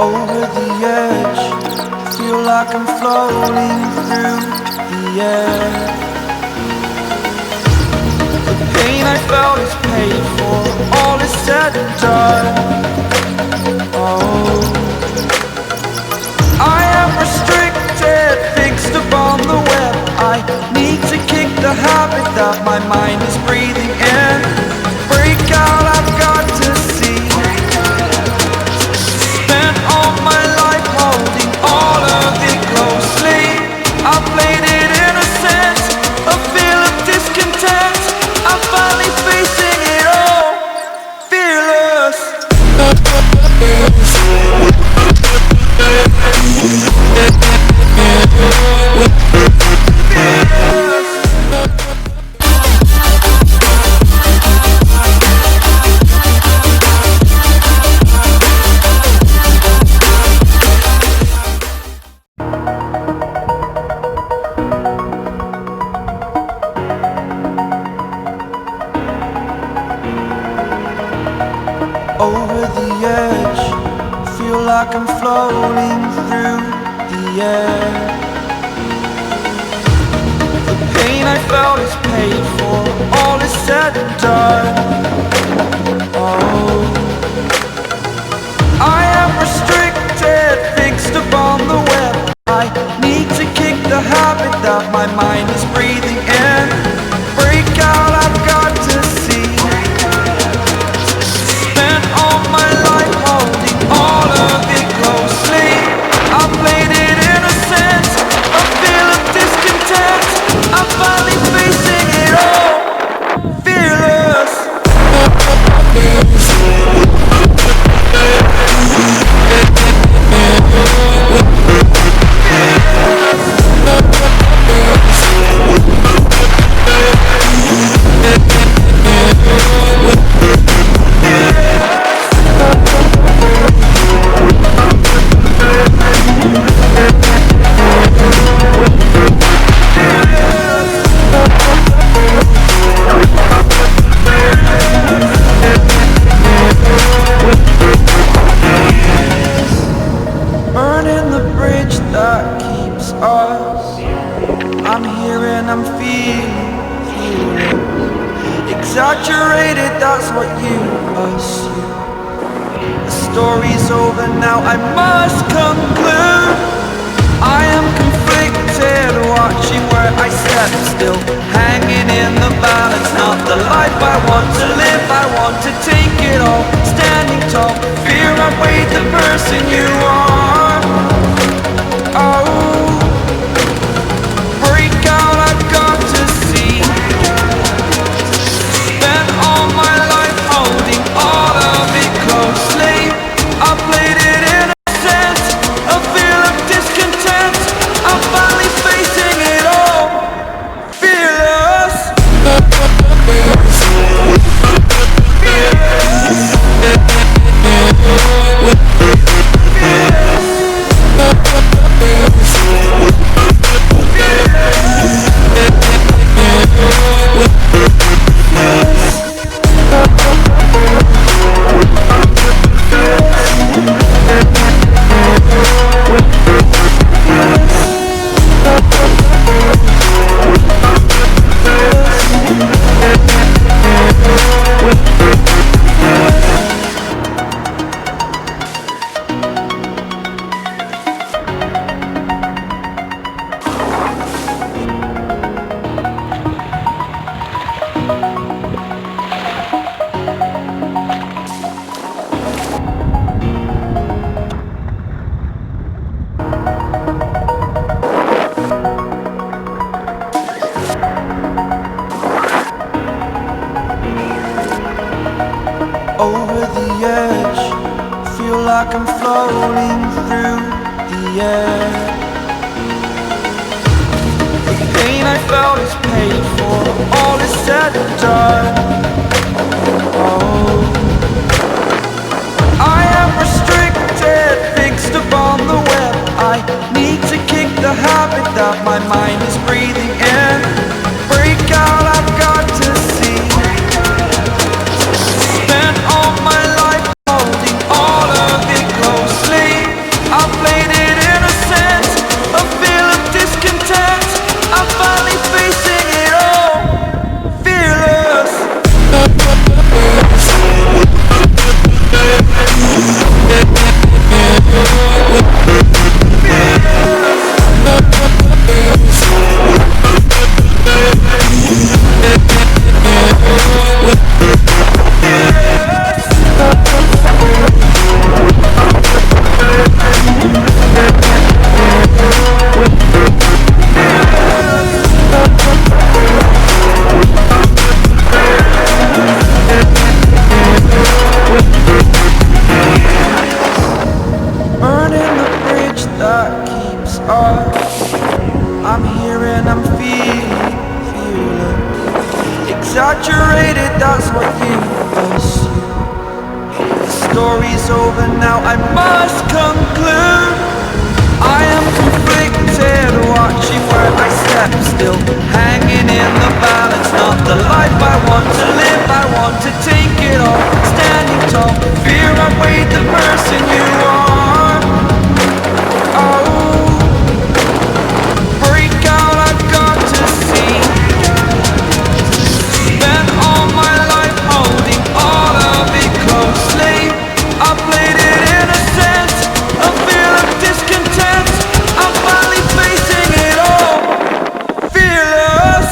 Over the edge, feel like I'm floating through the air. The pain I felt is paid for, all is said and done. Oh, I am restricted, fixed upon the web. I need to kick the habit that my mind is breathing in. Break out, I've got to see. Spent all my life holding all of it closely. I played it innocent, a feel of discontent. I'm finally facing it all, fearless. Over the edge, feel like I'm floating through the air. The pain I felt is paid for, all is said and done. Oh, I am restricted, fixed upon the web. I need to kick the habit that my mind is breathing in. Break out, I've got to see. Spent all my life holding all of it closely. I played it innocent, a feel of discontent. I'm finally facing it all, fearless. Burning the bridge that keeps us. I'm here and I'm feeling exaggerated, that's what you assume. The story's over now, I must conclude. I am conflicted, watching where I step still, hanging in the balance. Not the life I want to live, I want to take it all. Standing tall, fear I weighed the person you are. Oh, break out, I've got to see. Spent all my life holding all of it closely. I played it innocent, a feel of discontent. I'm finally facing it all, fearless. Over the edge, feel like I'm floating through the air. The pain I felt is paid for, all is said and done. Oh, I am restricted, fixed upon the web. I need to kick the habit that my mind is breathing in. now I must conclude I am conflicted, watching where I step, still hanging in the balance. Not the life I want to live, I want to take it all, standing tall. Fear I weighed the person you are. Oh, break out, I've got to see. Spent all my life holding all of it closely. I played it innocent, a feel of discontent. I'm finally facing it all, fearless.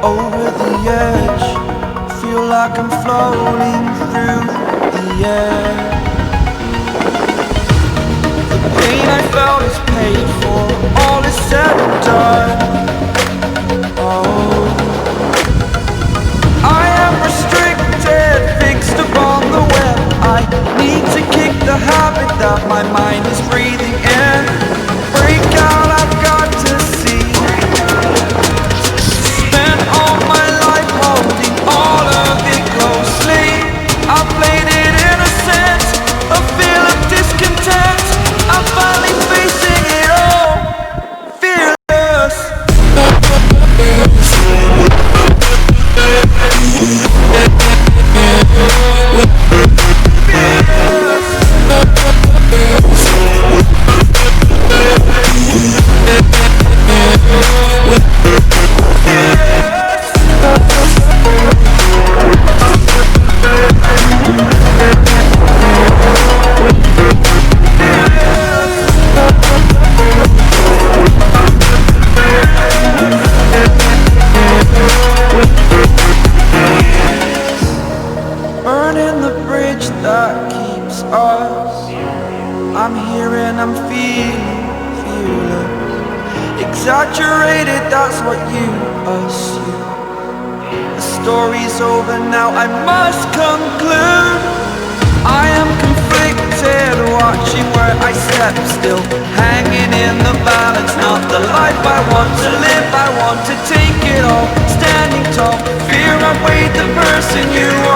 Over the edge, feel like I'm floating through the air. The pain I felt is paid for, all is said and done. Oh, I am restricted, fixed upon the web. I need to kick the habit that my mind is breathing in. Break out, I've got to see. Spent all my life holding all of it closely. I played it innocent, a feel of discontent. I'm finally facing it all, fearless. Burning the bridge that keeps us. I'm here and I'm feeling fearless. Exaggerated, that's what you assume. The story's over now, I must conclude I am conflicted, watching where I step, still hanging in the balance. Not the life I want to live, I want to take it all, standing tall. Fear I weighed the person you are.